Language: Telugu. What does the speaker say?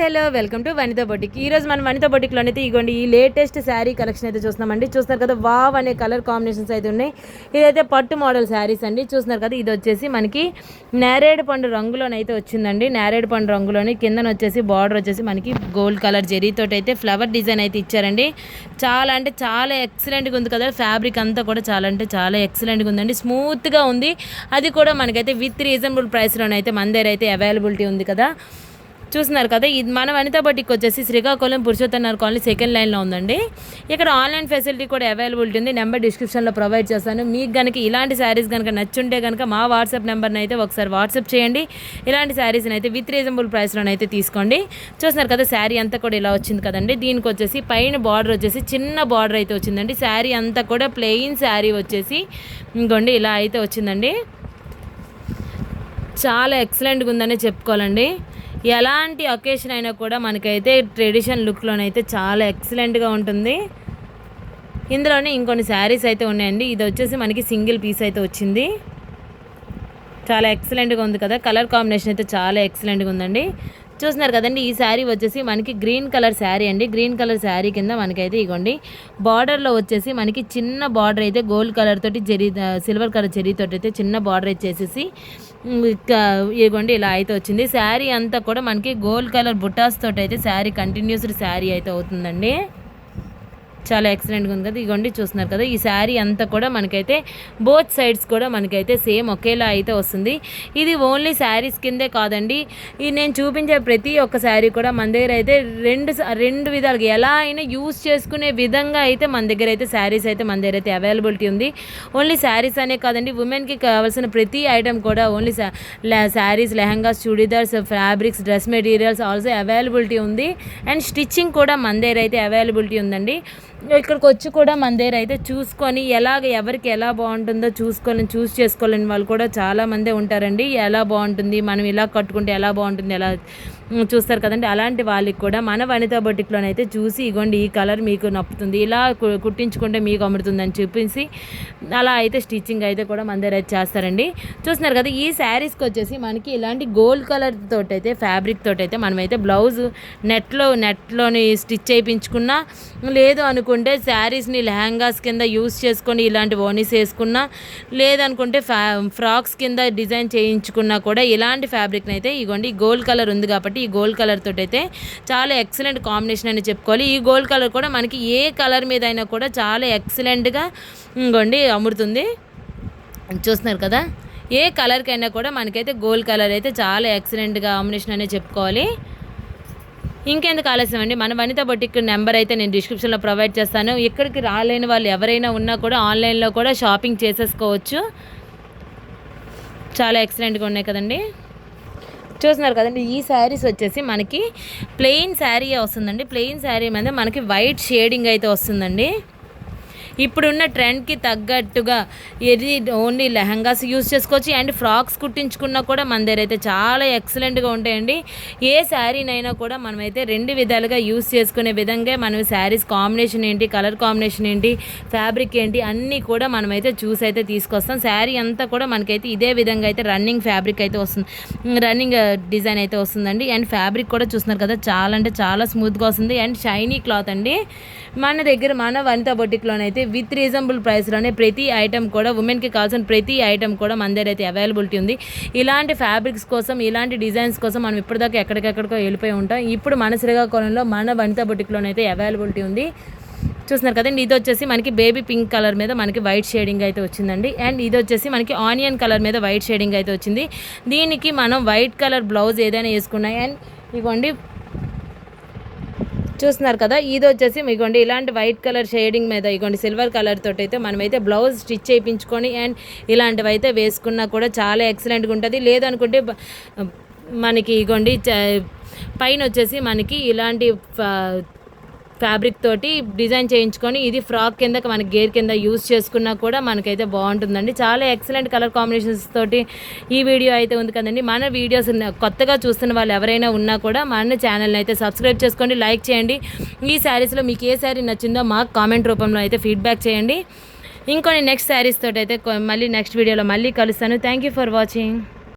Hello welcome to Vanitha boutique. ఈరోజు మనం వనితా బొటిక్లో అయితే ఇగోండి ఈ లేటెస్ట్ శారీ కలెక్షన్ అయితే చూస్తున్నామండి. చూస్తున్నారు కదా, వావ్ అనే కలర్ కాంబినేషన్స్ అయితే ఉన్నాయి. ఇదైతే పట్టు మోడల్ శారీస్ అండి. చూస్తున్నారు కదా, ఇది వచ్చేసి మనకి నేరేడు పండు రంగులోనైతే వచ్చిందండి. నేరేడు పండు రంగులోని కిందన వచ్చేసి బార్డర్ వచ్చేసి మనకి గోల్డ్ కలర్ జరీతోటి అయితే ఫ్లవర్ డిజైన్ అయితే ఇచ్చారండి. చాలా అంటే చాలా ఎక్సలెంట్గా ఉంది కదా. ఫ్యాబ్రిక్ అంతా కూడా చాలా అంటే చాలా ఎక్సలెంట్గా ఉందండి. స్మూత్గా ఉంది. అది కూడా మనకైతే విత్ రీజనబుల్ ప్రైస్లోనైతే మన దగ్గర అయితే అవైలబిలిటీ ఉంది కదా. చూస్తున్నారు కదా, ఇది మన వనితా బొటిక్ వచ్చేసి శ్రీకాకుళం పురుషోత్తమ కాలనీ సెకండ్ లైన్లో ఉందండి. ఇక్కడ ఆన్లైన్ ఫెసిలిటీ కూడా అవైలబిలిటీ ఉంది. నెంబర్ డిస్క్రిప్షన్లో ప్రొవైడ్ చేస్తాను. మీకు కనుక ఇలాంటి శారీస్ కనుక నచ్చుంటే కనుక మా వాట్సాప్ నెంబర్ని అయితే ఒకసారి వాట్సాప్ చేయండి. ఇలాంటి శారీస్ని అయితే విత్ రీజనబుల్ ప్రైస్లోనైతే తీసుకోండి. చూస్తున్నారు కదా, శారీ అంతా కూడా ఇలా వచ్చింది కదండి. దీనికి వచ్చేసి పైన బార్డర్ వచ్చేసి చిన్న బార్డర్ అయితే వచ్చిందండి. శారీ అంతా కూడా ప్లెయిన్ శారీ వచ్చేసి ఇంకోండి ఇలా అయితే వచ్చిందండి. చాలా ఎక్సలెంట్గా ఉందని చెప్పుకోవాలండి. ఎలాంటి ఒకేషన్ అయినా కూడా మనకైతే ట్రెడిషన్ లుక్లోనైతే చాలా ఎక్సలెంట్గా ఉంటుంది. ఇందులోనే ఇంకొన్ని శారీస్ అయితే ఉన్నాయండి. ఇది వచ్చేసి మనకి సింగిల్ పీస్ అయితే వచ్చింది. చాలా ఎక్సలెంట్గా ఉంది కదా. కలర్ కాంబినేషన్ అయితే చాలా ఎక్సలెంట్గా ఉందండి. చూస్తున్నారు కదండి, ఈ శారీ వచ్చేసి మనకి గ్రీన్ కలర్ శారీ అండి. గ్రీన్ కలర్ శారీ కింద మనకైతే ఇగోండి బార్డర్లో వచ్చేసి మనకి చిన్న బార్డర్ అయితే గోల్డ్ కలర్ తోటి సిల్వర్ కలర్ జరీతోటి అయితే చిన్న బార్డర్ అయితే చేసేసి ఇగోండి ఇలా అయితే వచ్చింది. శారీ అంతా కూడా మనకి గోల్డ్ కలర్ బుటాస్ తోటి అయితే శారీ కంటిన్యూస్డ్ శారీ అయితే అవుతుందండి. చాలా ఎక్సలెంట్గా ఉంది కదా. ఇగోండి చూస్తున్నారు కదా, ఈ శారీ అంతా కూడా మనకైతే బోత్ సైడ్స్ కూడా మనకైతే సేమ్ ఒకేలా అయితే వస్తుంది. ఇది ఓన్లీ శారీస్ కిందే కాదండి, ఇది నేను చూపించే ప్రతి ఒక్క శారీ కూడా మన దగ్గర అయితే రెండు విధాలుగా ఎలా అయినా యూస్ చేసుకునే విధంగా అయితే మన దగ్గర అయితే శారీస్ అయితే మన దగ్గర అయితే అవైలబిలిటీ ఉంది. ఓన్లీ శారీస్ అనే కాదండి, ఉమెన్కి కావాల్సిన ప్రతి ఐటమ్ కూడా only saris, lehengas, chudidars, fabrics, dress materials also availability ఉంది. అండ్ స్టిచ్చింగ్ కూడా మన దగ్గర అయితే అవైలబిలిటీ ఉందండి. ఇక్కడికి వచ్చి కూడా మన దగ్గర అయితే చూసుకొని ఎవరికి ఎలా బాగుంటుందో చూస్ చేసుకోలేని వాళ్ళు కూడా చాలామందే ఉంటారండి. ఎలా బాగుంటుంది, మనం ఇలా కట్టుకుంటే ఎలా బాగుంటుంది, ఎలా చూస్తారు కదండి. అలాంటి వాళ్ళకి కూడా మన వనితా బొటిక్లోనైతే చూసి ఇగోండి ఈ కలర్ మీకు నప్పుతుంది, ఇలా కుట్టించుకుంటే మీకు అమ్ముతుందని చూపించి అలా అయితే స్టిచ్చింగ్ అయితే కూడా మన దగ్గర అయితే చేస్తారండి. చూస్తున్నారు కదా, ఈ శారీస్కి వచ్చేసి మనకి ఇలాంటి గోల్డ్ కలర్ తోటి అయితే ఫ్యాబ్రిక్ తోటి అయితే మనమైతే బ్లౌజ్ నెట్లోని స్టిచ్ చేయించుకున్నా, లేదు అనుకుంటే శారీస్ని లెహంగాస్ కింద యూస్ చేసుకొని ఇలాంటి ఓనీస్ వేసుకున్నా, లేదనుకుంటే ఫ్రాక్స్ కింద డిజైన్ చేయించుకున్నా కూడా ఇలాంటి ఫ్యాబ్రిక్ని అయితే ఇగోండి గోల్డ్ కలర్ ఉంది కాబట్టి ఈ గోల్డ్ కలర్ తోటి అయితే చాలా ఎక్సలెంట్ కాంబినేషన్ అని చెప్పుకోవాలి. ఈ గోల్డ్ కలర్ కూడా మనకి ఏ కలర్ మీద అయినా కూడా చాలా ఎక్సలెంట్గా ఇంకోండి అమ్ముడుతుంది. చూస్తున్నారు కదా, ఏ కలర్కైనా కూడా మనకైతే గోల్డ్ కలర్ అయితే చాలా ఎక్సలెంట్గా కాంబినేషన్ అనే చెప్పుకోవాలి. ఇంకెందుకు ఆలస్యం అండి, మన వనితా బొటిక్ నెంబర్ అయితే నేను డిస్క్రిప్షన్లో ప్రొవైడ్ చేస్తాను. ఇక్కడికి రాలేని వాళ్ళు ఎవరైనా ఉన్నా కూడా ఆన్లైన్లో కూడా షాపింగ్ చేసేసుకోవచ్చు. చాలా ఎక్సలెంట్గా ఉన్నాయి కదండి. చూస్తున్నారు కదండి, ఈ శారీస్ వచ్చేసి మనకి ప్లెయిన్ శారీ వస్తుందండి. ప్లెయిన్ శారీ మీద మనకి వైట్ షేడింగ్ అయితే వస్తుందండి. ఇప్పుడున్న ట్రెండ్కి తగ్గట్టుగా ఇది ఓన్లీ లెహంగాస్ యూస్ చేసుకోవచ్చు. అండ్ ఫ్రాక్స్ కుట్టించుకున్నా కూడా మన దగ్గర అయితే చాలా ఎక్సలెంట్గా ఉంటాయండి. ఏ శారీనైనా కూడా మనమైతే రెండు విధాలుగా యూస్ చేసుకునే విధంగా మనం శారీస్ కాంబినేషన్ ఏంటి, కలర్ కాంబినేషన్ ఏంటి, ఫ్యాబ్రిక్ ఏంటి అన్నీ కూడా మనమైతే చూసి అయితే తీసుకొస్తాం. శారీ అంతా కూడా మనకైతే ఇదే విధంగా అయితే రన్నింగ్ ఫ్యాబ్రిక్ అయితే వస్తుంది, రన్నింగ్ డిజైన్ అయితే వస్తుందండి. అండ్ ఫ్యాబ్రిక్ కూడా చూస్తున్నారు కదా, చాలా అంటే చాలా స్మూత్గా వస్తుంది. అండ్ షైనీ క్లాత్ అండి. మన దగ్గర మన వనితా బొటిక్లోనైతే విత్ రీజనబుల్ ప్రైస్లోనే ప్రతి ఐటమ్ కూడా ఉమెన్కి కావాల్సిన ప్రతి ఐటమ్ కూడా మన దగ్గర అయితే అవైలబిలిటీ ఉంది. ఇలాంటి ఫ్యాబ్రిక్స్ కోసం, ఇలాంటి డిజైన్స్ కోసం మనం ఇప్పటిదాకా ఎక్కడికెక్కడికో వెళ్ళిపోయి ఉంటాం. ఇప్పుడు మన శ్రీకాకుళంలో మన వనితా బొటిక్లోనైతే అవైలబిలిటీ ఉంది. చూస్తున్నారు కదండి, ఇది వచ్చేసి మనకి బేబీ పింక్ కలర్ మీద మనకి వైట్ షేడింగ్ అయితే వచ్చిందండి. అండ్ ఇది వచ్చేసి మనకి ఆనియన్ కలర్ మీద వైట్ షేడింగ్ అయితే వచ్చింది. దీనికి మనం వైట్ కలర్ బ్లౌజ్ ఏదైనా వేసుకున్నాయి. అండ్ ఇవ్వండి చూస్తున్నారు కదా, ఇది వచ్చేసి మీకోండి ఇలాంటి వైట్ కలర్ షేడింగ్ మీద ఇగోండి సిల్వర్ కలర్ తోటి అయితే మనమైతే బ్లౌజ్ స్టిచ్ చేయించుకొని అండ్ ఇలాంటివి అయితే వేసుకున్నా కూడా చాలా ఎక్సలెంట్గా ఉంటుంది. లేదనుకుంటే మనకి ఇగోండి పైన వచ్చేసి మనకి ఇలాంటి ఫ్యాబ్రిక్ తోటి డిజైన్ చేయించుకొని ఇది ఫ్రాక్ కింద మనకి గేర్ కింద యూస్ చేసుకున్నా కూడా మనకైతే బాగుంటుందండి. చాలా ఎక్సలెంట్ కలర్ కాంబినేషన్స్ తోటి ఈ వీడియో అయితే ఉంది కదండి. మన వీడియోస్ కొత్తగా చూస్తున్న వాళ్ళు ఎవరైనా ఉన్నా కూడా మన ఛానల్ని అయితే సబ్స్క్రైబ్ చేసుకోండి, లైక్ చేయండి. ఈ శారీస్లో మీకు ఏ శారీ నచ్చిందో మాకు కామెంట్ రూపంలో అయితే ఫీడ్బ్యాక్ చేయండి. ఇంకొన్ని నెక్స్ట్ శారీస్ తోటి అయితే మళ్ళీ నెక్స్ట్ వీడియోలో మళ్ళీ కలుస్తాను. Thank you for watching.